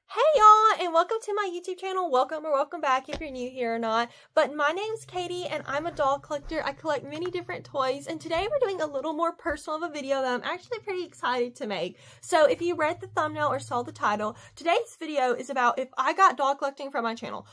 Hey y'all, and welcome to my YouTube channel. Welcome or welcome back if you're new here or not. But my name's Katie and I'm a doll collector. I collect many different toys, and today we're doing a little more personal of a video that I'm actually pretty excited to make. So if you read the thumbnail or saw the title, today's video is about if I got doll collecting from my channel.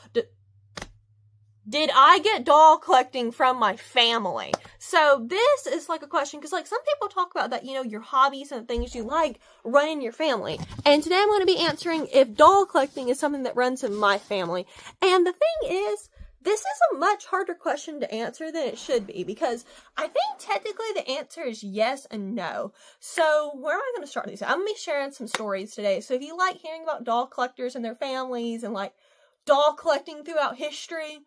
Did I get doll collecting from my family? So this is like a question, because like some people talk about that, you know, your hobbies and things you like run in your family. And today I'm going to be answering if doll collecting is something that runs in my family. And the thing is, this is a much harder question to answer than it should be, because I think technically the answer is yes and no. So where am I going to start these? I'm going to be sharing some stories today. So if you like hearing about doll collectors and their families and like doll collecting throughout history,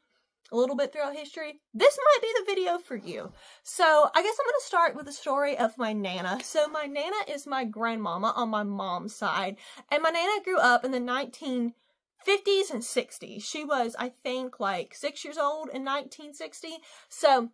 a little bit throughout history, this might be the video for you. So I guess I'm going to start with the story of my Nana. So my Nana is my grandmama on my mom's side, and my Nana grew up in the 1950s and 60s. She was, I think, like 6 years old in 1960. So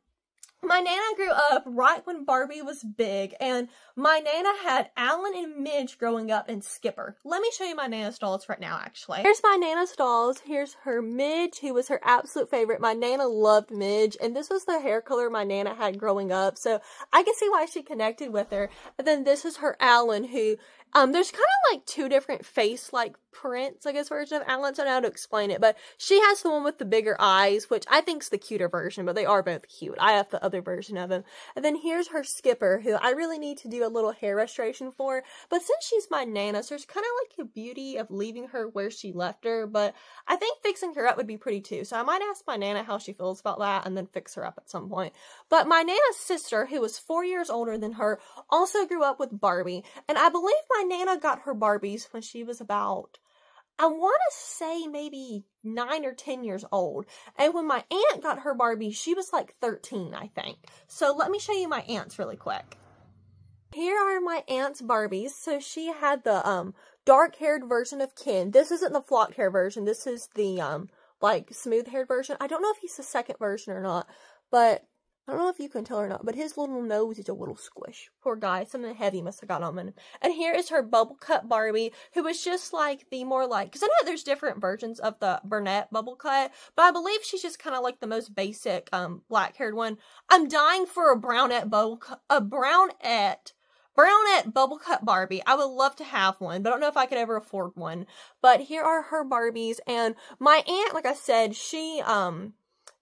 my Nana grew up right when Barbie was big, and my Nana had Alan and Midge growing up and Skipper. Let me show you my Nana's dolls right now, actually. Here's my Nana's dolls. Here's her Midge, who was her absolute favorite. My Nana loved Midge, and this was the hair color my Nana had growing up, so I can see why she connected with her. And then this is her Alan, who, there's kind of like two different face-like prints, I guess, version of Alan. I don't know how to explain it, but she has the one with the bigger eyes, which I think is the cuter version, but they are both cute. I have the other version of him. And then here's her Skipper, who I really need to do a little hair restoration for, but since she's my Nana, so there's kind of like a beauty of leaving her where she left her, but I think fixing her up would be pretty too, so I might ask my Nana how she feels about that and then fix her up at some point. But my Nana's sister, who was 4 years older than her, also grew up with Barbie, and I believe my Nana got her Barbies when she was about, I want to say maybe 9 or 10 years old. And when my aunt got her Barbie, she was like 13, I think. So let me show you my aunt's really quick. Here are my aunt's Barbies. So she had the dark-haired version of Ken. This isn't the flocked hair version. This is the like smooth-haired version. I don't know if he's the second version or not, but I don't know if you can tell or not, but his little nose is a little squish. Poor guy. Something heavy must have got on him. And here is her bubble cut Barbie, who was just like the more like, because I know there's different versions of the brunette bubble cut, but I believe she's just kind of like the most basic black haired one. I'm dying for a brownette bubble cut, brownette bubble cut Barbie. I would love to have one, but I don't know if I could ever afford one. But here are her Barbies, and my aunt, like I said, she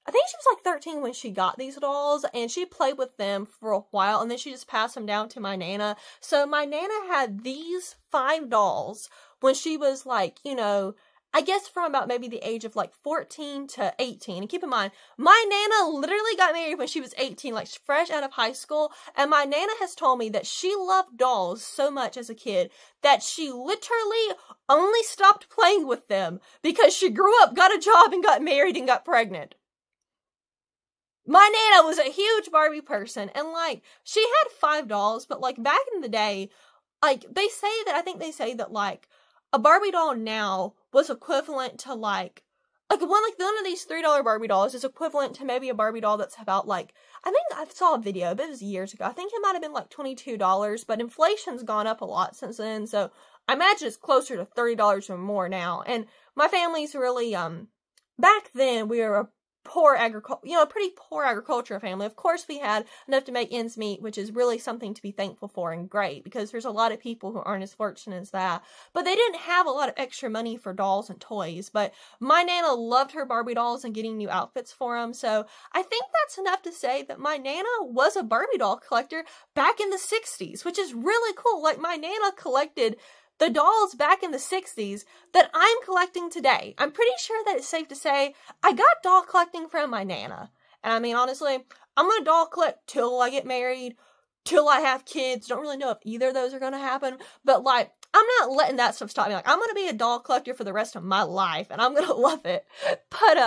I think she was like 13 when she got these dolls, and she played with them for a while, and then she just passed them down to my Nana. So my Nana had these 5 dolls when she was like, you know, I guess from about maybe the age of like 14 to 18. And keep in mind, my Nana literally got married when she was 18, like fresh out of high school. And my Nana has told me that she loved dolls so much as a kid that she literally only stopped playing with them because she grew up, got a job, and got married and got pregnant. My Nana was a huge Barbie person, and like, she had 5 dolls, but like back in the day, like they say that like a Barbie doll now was equivalent to like one of these $3 Barbie dolls is equivalent to maybe a Barbie doll that's about like, I think I saw a video, but it was years ago. I think it might have been like $22, but inflation's gone up a lot since then, so I imagine it's closer to $30 or more now. And my family's really, back then we were a pretty poor agriculture family. Of course, we had enough to make ends meet, which is really something to be thankful for and great, because there's a lot of people who aren't as fortunate as that. But they didn't have a lot of extra money for dolls and toys. But my Nana loved her Barbie dolls and getting new outfits for them. So I think that's enough to say that my Nana was a Barbie doll collector back in the 60s, which is really cool. Like, my Nana collected the dolls back in the 60s that I'm collecting today. I'm pretty sure that it's safe to say I got doll collecting from my Nana. And I mean, honestly, I'm going to doll collect till I get married, till I have kids. Don't really know if either of those are going to happen. But like, I'm not letting that stuff stop me. Like, I'm going to be a doll collector for the rest of my life, and I'm going to love it. But,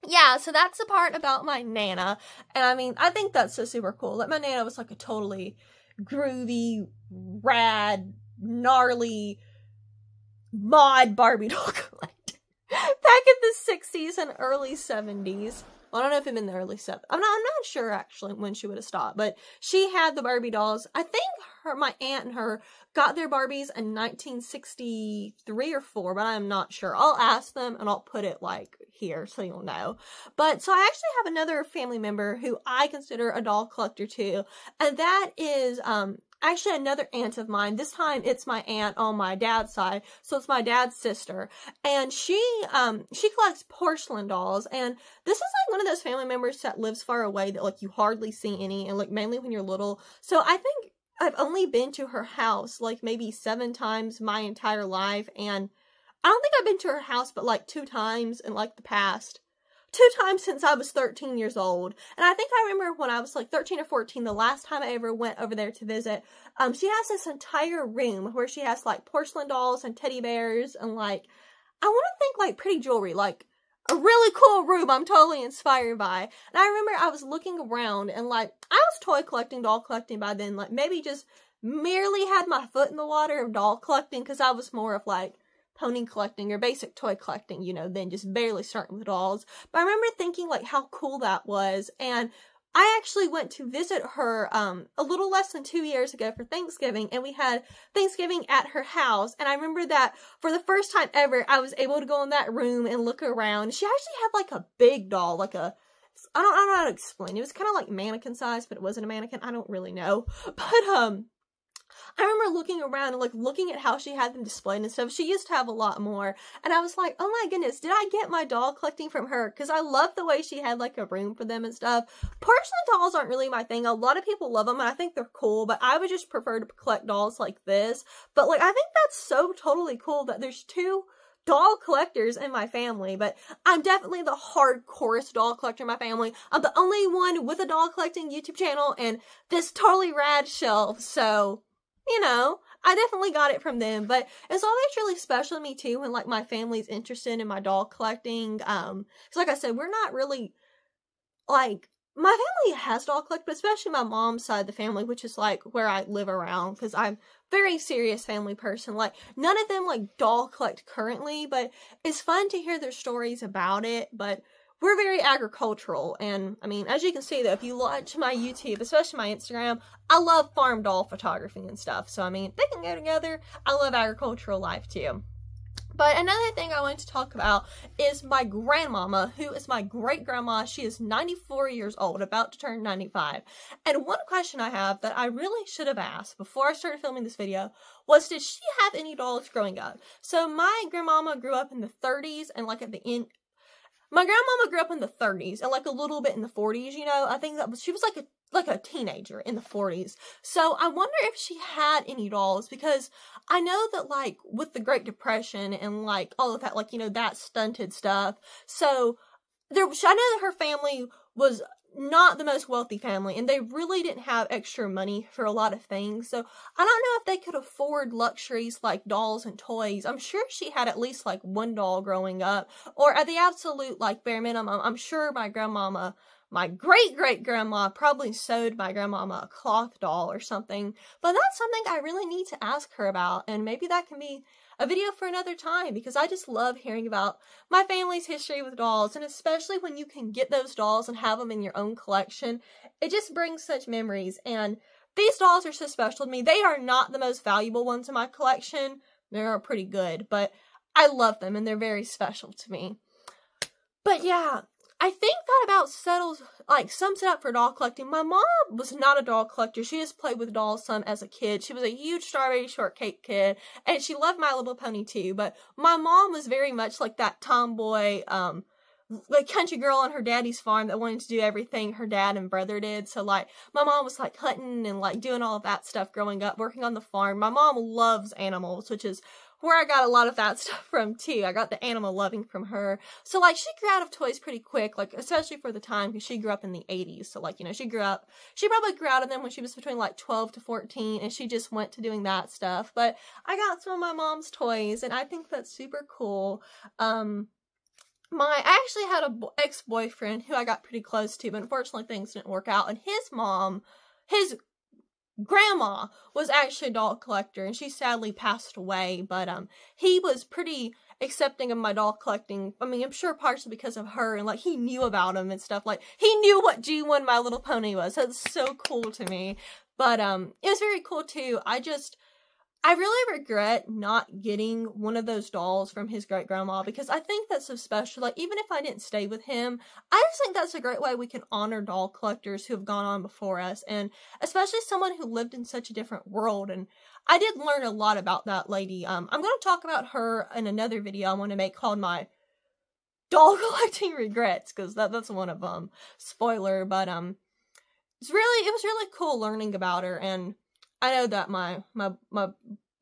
yeah, so that's the part about my Nana. And I mean, I think that's so super cool. Like, my Nana was like a totally groovy, rad, gnarly mod Barbie doll collector back in the 60s and early 70s. Well, I don't know if it in the early 70s. I'm not sure actually when she would have stopped, but she had the Barbie dolls. I think my aunt and her got their Barbies in 1963 or 4, but I'm not sure. I'll ask them and I'll put it like here so you'll know. But so I actually have another family member who I consider a doll collector too, and that is actually another aunt of mine. This time it's my aunt on my dad's side, so it's my dad's sister, and she collects porcelain dolls, and this is like one of those family members that lives far away that like you hardly see any, and like mainly when you're little. So I think I've only been to her house like maybe 7 times my entire life, and I don't think I've been to her house but like 2 times in like the past 2 times since I was 13 years old. And I think I remember when I was like 13 or 14, the last time I ever went over there to visit, she has this entire room where she has like porcelain dolls and teddy bears and like, I want to think like pretty jewelry, like a really cool room I'm totally inspired by. And I remember I was looking around and like, I was toy collecting, doll collecting by then, like maybe just merely had my foot in the water of doll collecting because I was more of like pony collecting or basic toy collecting, you know, than just barely starting with dolls. But I remember thinking like how cool that was, and I actually went to visit her a little less than 2 years ago for Thanksgiving, and we had Thanksgiving at her house, and I remember that for the first time ever I was able to go in that room and look around. She actually had like a big doll, like a, I don't know how to explain. It was kind of like mannequin size, but it wasn't a mannequin. I don't really know. But I remember looking around and like looking at how she had them displayed and stuff. She used to have a lot more, and I was like, oh my goodness, did I get my doll collecting from her? Because I love the way she had like a room for them and stuff. Porcelain dolls aren't really my thing. A lot of people love them and I think they're cool, but I would just prefer to collect dolls like this. But like, I think that's so totally cool that there's 2 doll collectors in my family. But I'm definitely the hardcore doll collector in my family. I'm the only one with a doll collecting YouTube channel and this totally rad shelf, so you know, I definitely got it from them. But it's always really special to me too when like my family's interested in my doll collecting. Because like I said, we're not really like, my family has doll collect, but especially my mom's side of the family, which is like where I live around, because I'm a very serious family person. Like none of them like doll collect currently, but it's fun to hear their stories about it. But we're very agricultural, and I mean, as you can see though, if you watch my YouTube, especially my Instagram, I love farm doll photography and stuff, so I mean, they can go together. I love agricultural life too. But another thing I wanted to talk about is my grandmama, who is my great-grandma. She is 94 years old, about to turn 95. And one question I have that I really should have asked before I started filming this video was, did she have any dolls growing up? So my grandmama grew up in the 30s and like at the end, my grandmama grew up in the 30s and like a little bit in the 40s, you know. I think that was, she was like a teenager in the 40s. So I wonder if she had any dolls, because I know that like with the Great Depression and like all of that, like, you know, that stunted stuff. So I know that her family was not the most wealthy family, and they really didn't have extra money for a lot of things. So I don't know if they could afford luxuries like dolls and toys. I'm sure she had at least like 1 doll growing up, or at the absolute like bare minimum, I'm sure my grandmama, my great-great-grandma probably sewed my grandmama a cloth doll or something. But that's something I really need to ask her about, and maybe that can be a video for another time, because I just love hearing about my family's history with dolls, and especially when you can get those dolls and have them in your own collection. It just brings such memories, and these dolls are so special to me. They are not the most valuable ones in my collection. They are pretty good, but I love them, and they're very special to me. But yeah, I think that about sums it up for doll collecting. My mom was not a doll collector. She just played with dolls some as a kid. She was a huge strawberry shortcake kid, and she loved My Little Pony too. But my mom was very much like that tomboy, like country girl on her daddy's farm that wanted to do everything her dad and brother did. So like, my mom was like hunting and like doing all of that stuff growing up, working on the farm. My mom loves animals, which is where I got a lot of that stuff from too. I got the animal loving from her. So like, she grew out of toys pretty quick, like especially for the time, because she grew up in the 80s. So like, you know, she probably grew out of them when she was between like 12 to 14, and she just went to doing that stuff. But I got some of my mom's toys, and I think that's super cool. I actually had a ex-boyfriend who I got pretty close to, but unfortunately things didn't work out, and his grandma was actually a doll collector, and she sadly passed away. But he was pretty accepting of my doll collecting. I mean, I'm sure partially because of her, and like he knew about them and stuff. Like he knew what G1 My Little Pony was. So it's so cool to me. But it was very cool too. I really regret not getting one of those dolls from his great-grandma, because I think that's so special. Like, even if I didn't stay with him, I just think that's a great way we can honor doll collectors who have gone on before us, and especially someone who lived in such a different world. And I did learn a lot about that lady. I'm going to talk about her in another video I want to make called my doll collecting regrets, because that's one of them. Spoiler, but it was really cool learning about her. And I know that my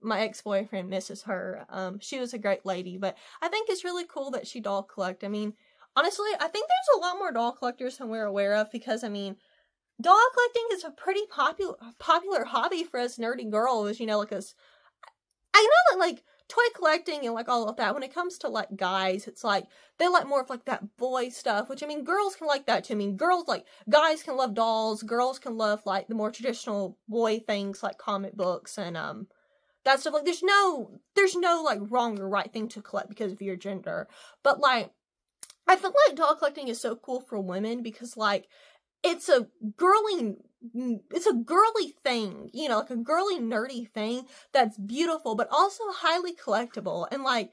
ex-boyfriend misses her. She was a great lady, but I think it's really cool that she doll collect. I mean, honestly, I think there's a lot more doll collectors than we're aware of, because, I mean, doll collecting is a pretty popular hobby for us nerdy girls, you know, like us. I know that, like, toy collecting and, like, all of that, when it comes to, like, guys, it's, like, they like more of, like, that boy stuff, which, I mean, girls can like that, too. I mean, girls, like, guys can love dolls, girls can love, like, the more traditional boy things, like comic books and, that stuff. Like, there's no, like, wrong or right thing to collect because of your gender. But, like, I feel like doll collecting is so cool for women because, like, it's a girly thing, you know, like a girly nerdy thing that's beautiful, but also highly collectible. And like,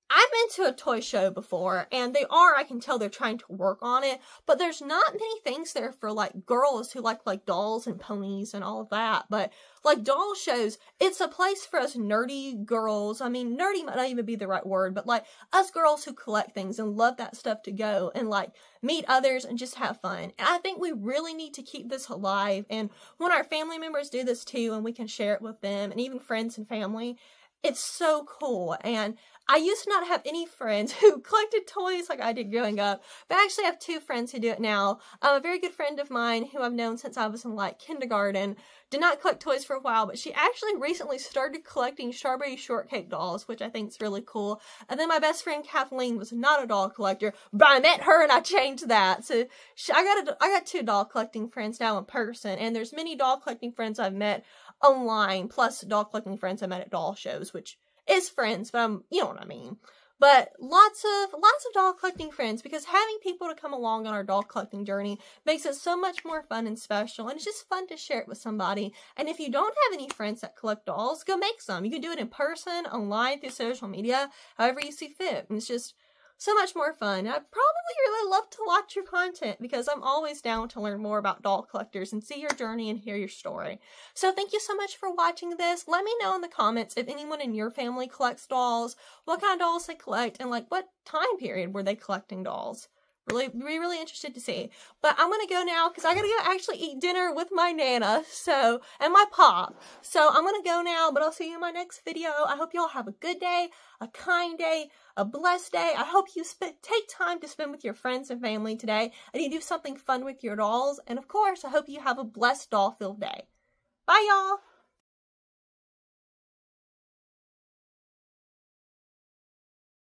I've been to a toy show before, and I can tell they're trying to work on it, but there's not many things there for, like, girls who like dolls and ponies and all of that. But, like, doll shows, it's a place for us nerdy girls. I mean, nerdy might not even be the right word, but, like, us girls who collect things and love that stuff to go and, like, meet others and just have fun. And I think we really need to keep this alive, and when our family members do this too, and we can share it with them, and even friends and family, it's so cool. And I used to not have any friends who collected toys like I did growing up, but I actually have two friends who do it now. A very good friend of mine who I've known since I was in, like, kindergarten did not collect toys for a while, but she actually recently started collecting strawberry shortcake dolls, which I think is really cool. And then my best friend Kathleen was not a doll collector, but I met her and I changed that. So I got two doll collecting friends now in person, and there's many doll collecting friends I've met online, plus doll collecting friends I met at doll shows, which is friends, but you know what I mean. But lots of doll collecting friends, because having people to come along on our doll collecting journey makes it so much more fun and special, and it's just fun to share it with somebody. And if you don't have any friends that collect dolls, go make some. You can do it in person, online, through social media, however you see fit. And it's just so much more fun. I'd probably really love to watch your content, because I'm always down to learn more about doll collectors and see your journey and hear your story. So thank you so much for watching this. Let me know in the comments if anyone in your family collects dolls, what kind of dolls they collect, and like what time period were they collecting dolls. Really interested to see. But I'm gonna go now because I gotta go actually eat dinner with my Nana, and my Pop. So I'm gonna go now, but I'll see you in my next video. I hope y'all have a good day, a kind day, a blessed day. I hope you take time to spend with your friends and family today, and you do something fun with your dolls. And of course, I hope you have a blessed doll-filled day. Bye, y'all!